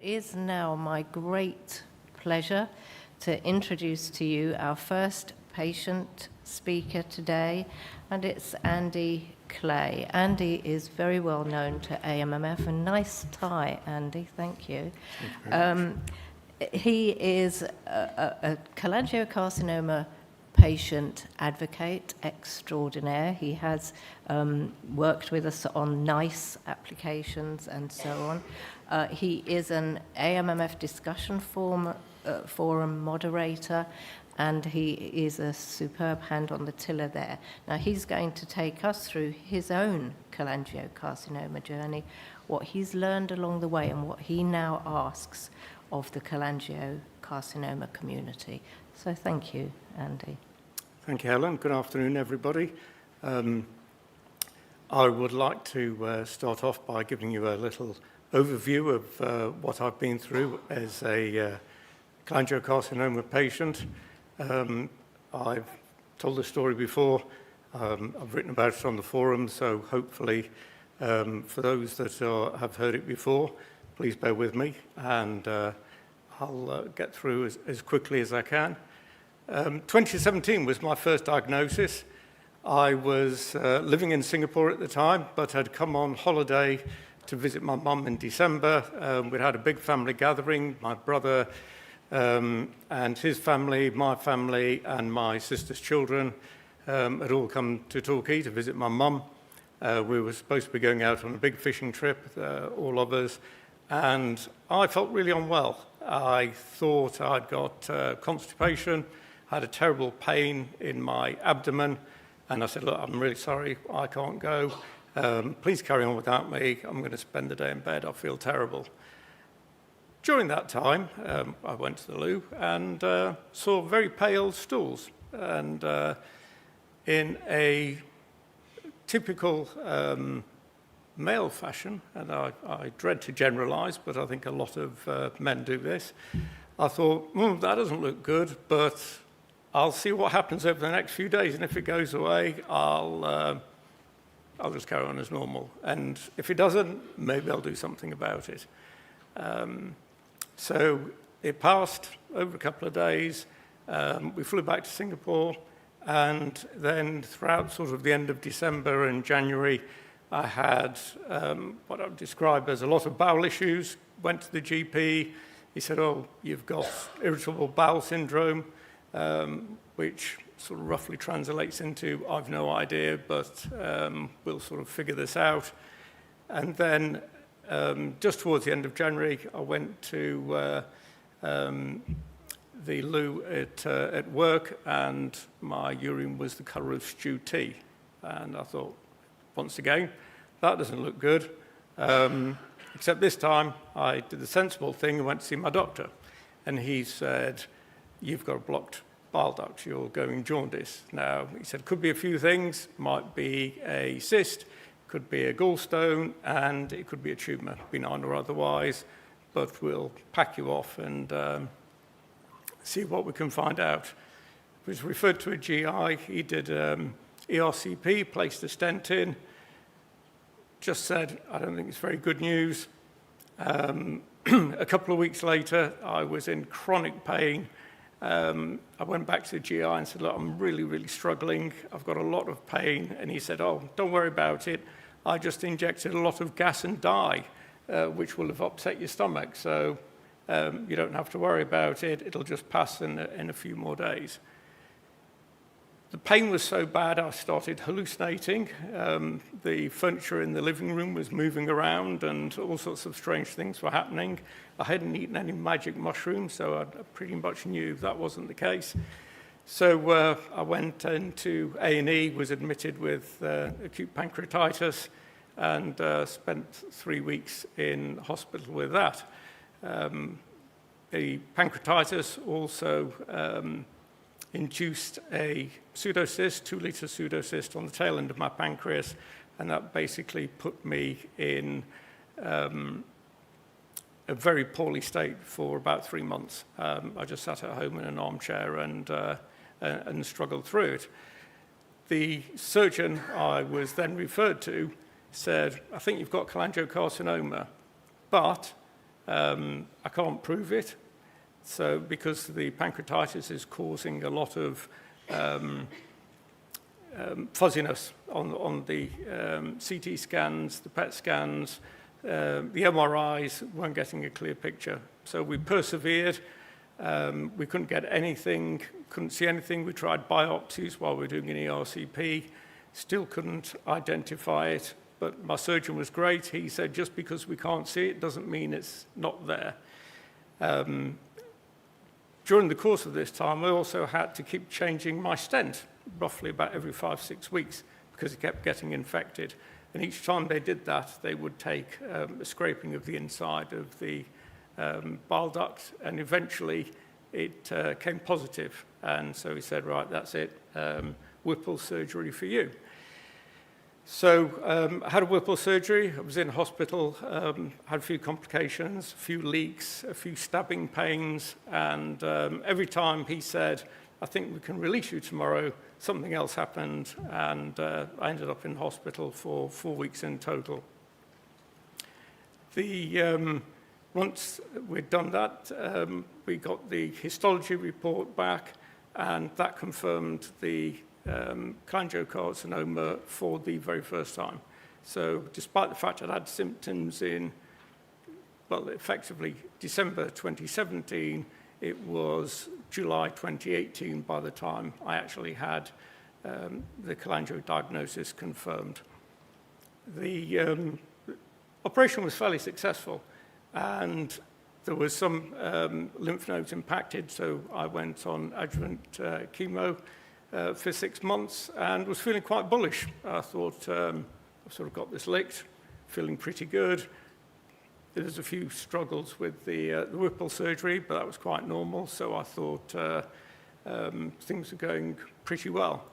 It is now my great pleasure to introduce to you our first patient speaker today, and it's Andy Clay. Andy is very well known to AMMF, a nice tie, Andy, thank you. He is a cholangiocarcinoma patient advocate extraordinaire. He has worked with us on NICE applications and so on. He is an AMMF discussion forum moderator, and he is a superb hand on the tiller there. Now, he's going to take us through his own cholangiocarcinoma journey, what he's learned along the way, and what he now asks of the cholangiocarcinoma community. So thank you, Andy. Thank you, Helen. Good afternoon, everybody. I would like to start off by giving you a little overview of what I've been through as a cholangiocarcinoma patient. I've told the story before. I've written about it on the forum, so hopefully for those that have heard it before, please bear with me, and I'll get through as quickly as I can. 2017 was my first diagnosis. I was living in Singapore at the time, but had come on holiday to visit my mum in December. We'd had a big family gathering. My brother and his family, my family, and my sister's children had all come to Torquay to visit my mum. We were supposed to be going out on a big fishing trip, all of us, and I felt really unwell. I thought I'd got constipation, had a terrible pain in my abdomen, and I said, look, I'm really sorry, I can't go. Please carry on without me. I'm going to spend the day in bed. I feel terrible. During that time, I went to the loo and saw very pale stools. And in a typical male fashion, and I dread to generalize, but I think a lot of men do this, I thought, that doesn't look good, but I'll see what happens over the next few days, and if it goes away, I'll just carry on as normal. And if it doesn't, maybe I'll do something about it. So it passed over a couple of days. We flew back to Singapore, and then throughout sort of the end of December and January, I had what I would describe as a lot of bowel issues. Went to the GP. He said, oh, you've got irritable bowel syndrome, which sort of roughly translates into, I've no idea, but we'll sort of figure this out. And then just towards the end of January, I went to the loo at work, and my urine was the colour of stew tea. And I thought, once again, that doesn't look good. Except this time, I did the sensible thing and went to see my doctor. And he said, you've got a blocked bile duct, you're going jaundice. Now, he said, could be a few things, might be a cyst, could be a gallstone, and it could be a tumour, benign or otherwise, but we'll pack you off and see what we can find out. I was referred to a GI, he did ERCP, placed a stent in, just said, I don't think it's very good news. A couple of weeks later, I was in chronic pain. I went back to the GI and said, look, I'm really, really struggling. I've got a lot of pain. And he said, oh, don't worry about it. I just injected a lot of gas and dye, which will have upset your stomach. So you don't have to worry about it. It'll just pass in a few more days. The pain was so bad, I started hallucinating. The furniture in the living room was moving around, and all sorts of strange things were happening. I hadn't eaten any magic mushrooms, so I pretty much knew that wasn't the case. So I went into A&E, was admitted with acute pancreatitis, and spent 3 weeks in hospital with that. The pancreatitis also induced a pseudocyst, 2-litre pseudocyst on the tail end of my pancreas, and that basically put me in a very poorly state for about 3 months. I just sat at home in an armchair and struggled through it. The surgeon I was then referred to said, I think you've got cholangiocarcinoma, but I can't prove it. So because the pancreatitis is causing a lot of fuzziness on the CT scans, the PET scans, the MRIs weren't getting a clear picture. So we persevered. We couldn't get anything, couldn't see anything. We tried biopsies while we were doing an ERCP, still couldn't identify it. But my surgeon was great. He said, just because we can't see it doesn't mean it's not there. During the course of this time, I also had to keep changing my stent, roughly about every 5-6 weeks, because it kept getting infected. And each time they did that, they would take a scraping of the inside of the bile duct, and eventually it came positive. And so he said, right, that's it, Whipple surgery for you. So I had a Whipple surgery. I was in hospital, had a few complications, a few leaks, a few stabbing pains, and every time he said, I think we can release you tomorrow, something else happened, and I ended up in hospital for 4 weeks in total. Once we'd done that, we got the histology report back, and that confirmed the cholangiocarcinoma for the very first time. So despite the fact I'd had symptoms in, well, effectively December 2017, it was July 2018 by the time I actually had the cholangio diagnosis confirmed. The operation was fairly successful, and there was some lymph nodes impacted, so I went on adjuvant chemo for 6 months and was feeling quite bullish. I thought, I've sort of got this licked, feeling pretty good. There's a few struggles with the Whipple surgery, but that was quite normal, so I thought things were going pretty well.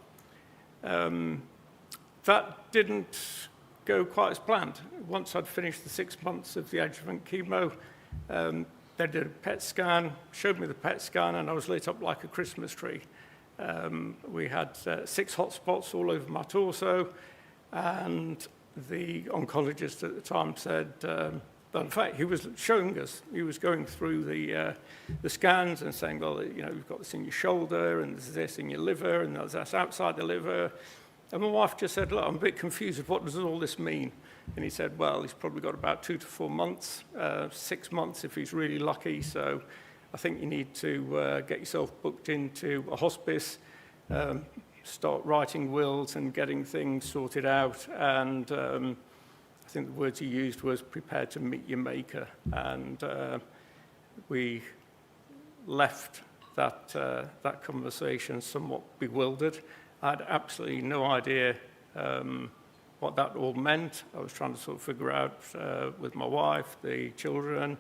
That didn't go quite as planned. Once I'd finished the 6 months of the adjuvant chemo, they did a PET scan, showed me the PET scan, and I was lit up like a Christmas tree. We had 6 hot spots all over my torso, and the oncologist at the time said, but in fact, he was showing us, he was going through the scans and saying, well, you know, you've got this in your shoulder, and there's this in your liver, and there's this outside the liver. And my wife just said, look, I'm a bit confused. What does all this mean? And he said, well, he's probably got about 2 to 4 months, 6 months if he's really lucky. So I think you need to get yourself booked into a hospice, start writing wills and getting things sorted out. And I think the words he used was prepare to meet your maker. And we left that conversation somewhat bewildered. I had absolutely no idea what that all meant. I was trying to sort of figure out with my wife, the children,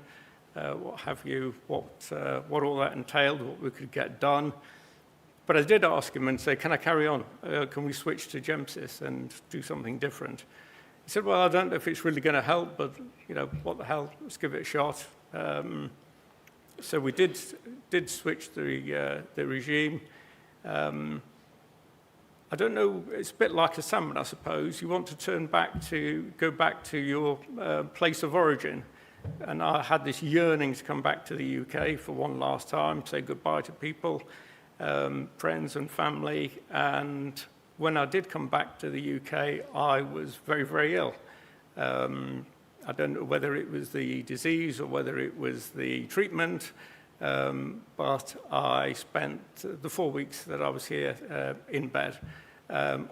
what have you, what all that entailed, what we could get done. But I did ask him and say, can I carry on? Can we switch to Gemsys and do something different? He said, well, I don't know if it's really going to help, but, you know, what the hell, let's give it a shot. So we did switch the regime. I don't know, it's a bit like a salmon, I suppose. You want to go back to your place of origin. And I had this yearning to come back to the UK for one last time, say goodbye to people, friends and family. And when I did come back to the UK, I was very, very ill. I don't know whether it was the disease or whether it was the treatment, but I spent the 4 weeks that I was here in bed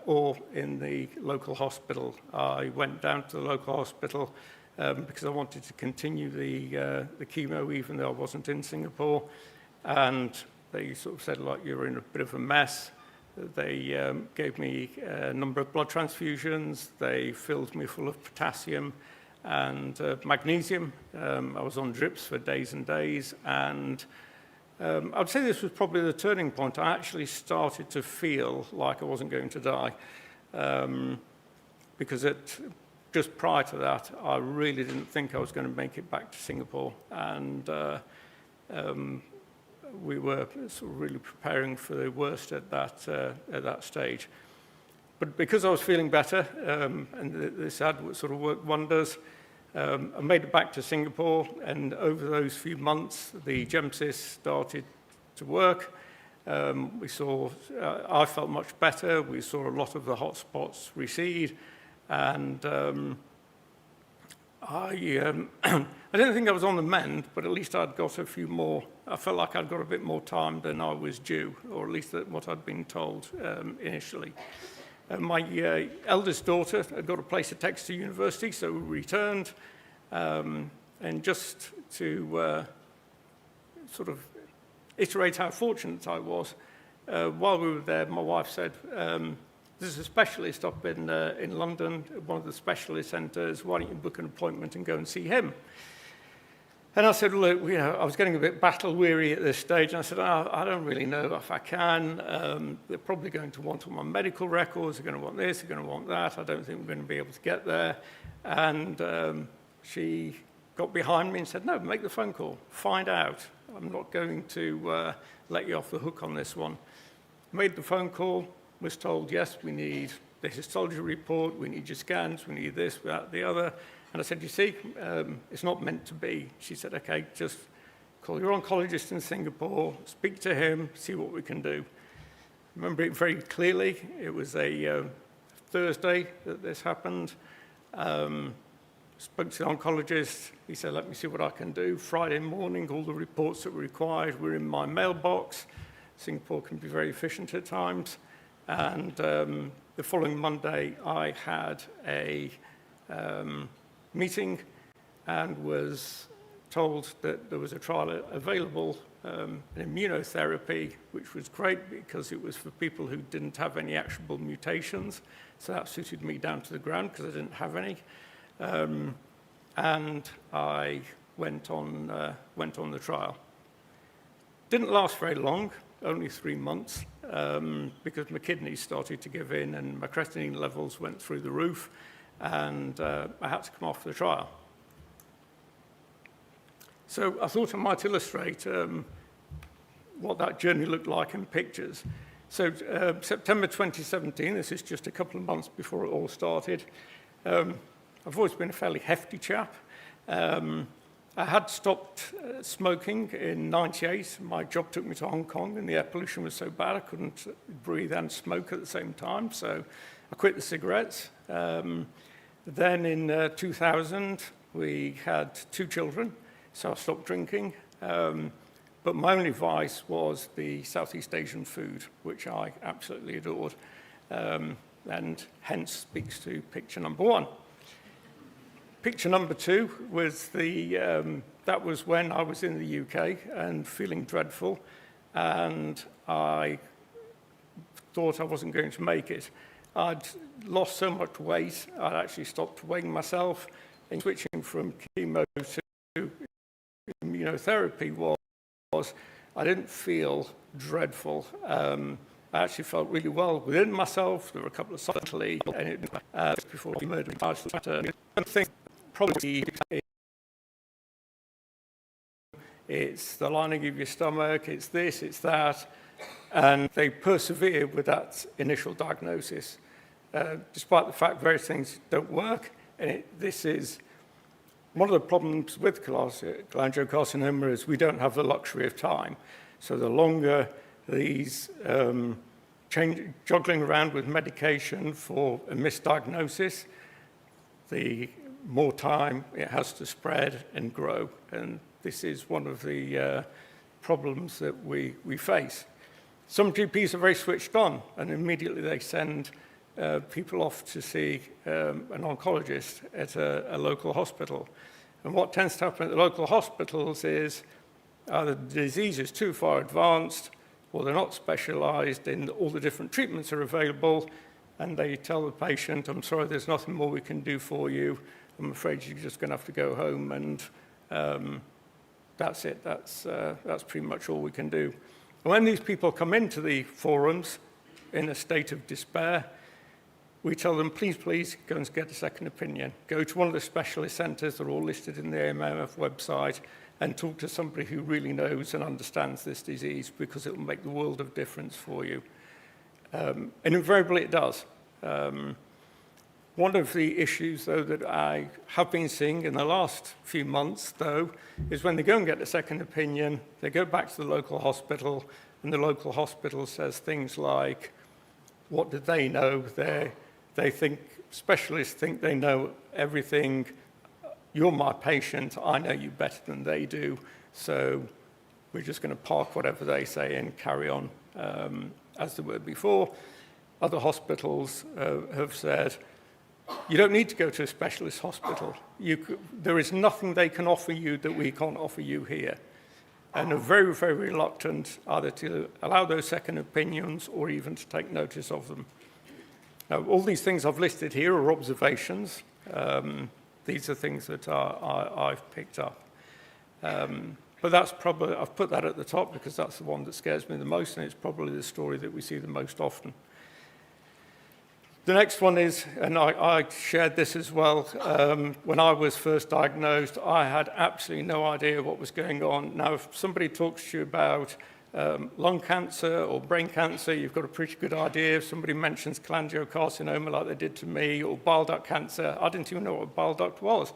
or in the local hospital. I went down to the local hospital because I wanted to continue the chemo even though I wasn't in Singapore. And they sort of said, like, you're in a bit of a mess. They gave me a number of blood transfusions. They filled me full of potassium and magnesium. I was on drips for days and days. And I'd say this was probably the turning point. I actually started to feel like I wasn't going to die because just prior to that, I really didn't think I was going to make it back to Singapore. And we were sort of really preparing for the worst at that stage. But because I was feeling better, and this ad sort of worked wonders, I made it back to Singapore, and over those few months, the GemSys started to work. I felt much better. We saw a lot of the hot spots recede, and I didn't think I was on the mend, but at least I'd got a few more. I felt like I'd got a bit more time than I was due, or at least what I'd been told initially. My eldest daughter had got a place at Texas University, so we returned, and just to sort of iterate how fortunate I was, while we were there, my wife said, there's a specialist up in London, one of the specialist centres, why don't you book an appointment and go and see him? And I said, look, I was getting a bit battle-weary at this stage, and I said, I don't really know if I can. They're probably going to want all my medical records, they're going to want this, they're going to want that. I don't think we're going to be able to get there. And she got behind me and said, no, make the phone call, find out. I'm not going to let you off the hook on this one. Made the phone call, was told, yes, we need the histology report, we need your scans, we need this, that, the other. And I said, you see, it's not meant to be. She said, okay, just call your oncologist in Singapore, speak to him, see what we can do. I remember it very clearly. It was a Thursday that this happened. Spoke to the oncologist. He said, let me see what I can do. Friday morning, all the reports that were required were in my mailbox. Singapore can be very efficient at times. And the following Monday, I had a meeting and was told that there was a trial available, an immunotherapy, which was great because it was for people who didn't have any actionable mutations. So that suited me down to the ground because I didn't have any. And I went on the trial. Didn't last very long, only 3 months, because my kidneys started to give in and my creatinine levels went through the roof, and I had to come off the trial. So I thought I might illustrate what that journey looked like in pictures. So September 2017, this is just a couple of months before it all started. I've always been a fairly hefty chap. I had stopped smoking in '98. My job took me to Hong Kong, and the air pollution was so bad I couldn't breathe and smoke at the same time, so I quit the cigarettes. Then in 2000, we had 2 children, so I stopped drinking. But my only vice was the Southeast Asian food, which I absolutely adored, and hence speaks to picture number 1. Picture number 2 was that was when I was in the UK and feeling dreadful, and I thought I wasn't going to make it. I'd lost so much weight, I'd actually stopped weighing myself, and switching from chemo to immunotherapy was I didn't feel dreadful. I actually felt really well within myself. There were a couple of subtly, and it before the murder. I think probably it's the lining of your stomach, it's this, it's that, and they persevere with that initial diagnosis, despite the fact various things don't work. And this is one of the problems with cholangiocarcinoma is we don't have the luxury of time. So the longer these juggling around with medication for a misdiagnosis, the more time it has to spread and grow. And this is one of the problems that we face. Some GPs are very switched on, and immediately they send people off to see an oncologist at a local hospital. And what tends to happen at the local hospitals is either the disease is too far advanced, or they're not specialized in all the different treatments that are available, and they tell the patient, I'm sorry, there's nothing more we can do for you. I'm afraid you're just going to have to go home, and that's it. That's pretty much all we can do. And when these people come into the forums in a state of despair, we tell them, please, please, go and get a second opinion. Go to one of the specialist centres that are all listed in the AMMF website and talk to somebody who really knows and understands this disease, because it will make the world of difference for you. And invariably it does. One One of the issues, though, that I have been seeing in the last few months, though, is when they go and get a second opinion, they go back to the local hospital, and the local hospital says things like, what do they know? They think, specialists think they know everything. You're my patient, I know you better than they do, so we're just going to park whatever they say and carry on as they were before. Other hospitals have said, you don't need to go to a specialist hospital. There is nothing they can offer you that we can't offer you here. And are very, very reluctant either to allow those second opinions or even to take notice of them. Now, all these things I've listed here are observations. These are things that I've picked up. But that's probably, I've put that at the top because that's the one that scares me the most, and it's probably the story that we see the most often. The next one is, and I shared this as well, when I was first diagnosed, I had absolutely no idea what was going on. Now, if somebody talks to you about lung cancer or brain cancer, you've got a pretty good idea. If somebody mentions cholangiocarcinoma like they did to me, or bile duct cancer, I didn't even know what a bile duct was.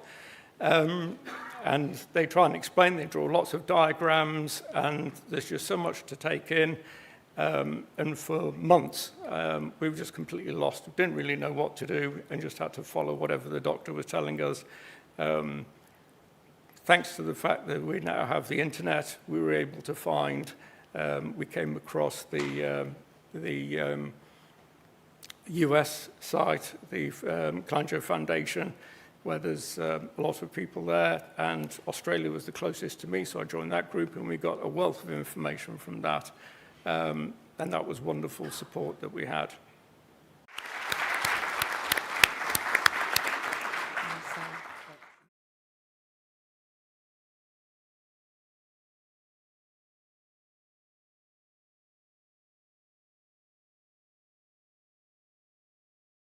And they try and explain, they draw lots of diagrams, and there's just so much to take in. And for months, we were just completely lost. We didn't really know what to do and just had to follow whatever the doctor was telling us. Thanks to the fact that we now have the internet, we were able to find, we came across the US site, the Cholangio Foundation, where there's a lot of people there, and Australia was the closest to me, so I joined that group, and we got a wealth of information from that. And that was wonderful support that we had.